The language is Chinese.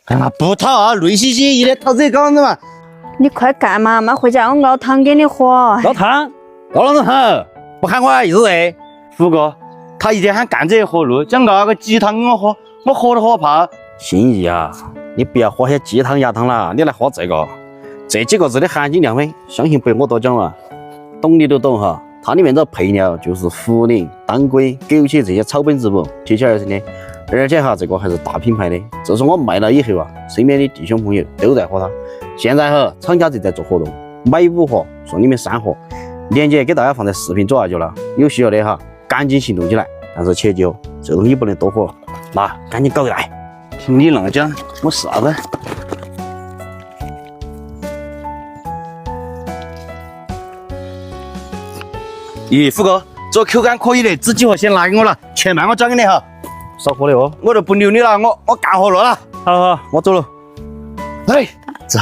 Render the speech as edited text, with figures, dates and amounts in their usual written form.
啊，不讨啊，累兮兮的讨这个子嘛。你快干嘛嘛，回家我熬汤给你喝。熬汤，熬了很，不喊我儿子哎。福哥，他一天喊干这喝路，讲那个鸡汤给我喝，我喝都喝怕。心怡啊，你不要喝些鸡汤鸭汤了，你来喝这个，这几个字的含金量呢，相信不用我多讲了，懂的都懂哈。它里面的配料就是茯苓、当归、枸杞这些草本植物提取而成的，而且哈这个还是大品牌的。自从我卖了以后啊，身边的弟兄朋友都在喝它。现在哈厂家正在做活动，买5盒送你们3盒，链接给大家放在视频左下角了，有需要的哈赶紧行动起来。但是切记哦，这东西不能多喝，那赶紧搞过来。听你那么讲，我是啥子？咦，福哥，这口感可以的，纸几盒先拿给我了，钱慢我转给你哈。少喝的哦，我就不留你了，我干活了啦。好好，我走了。哎，这。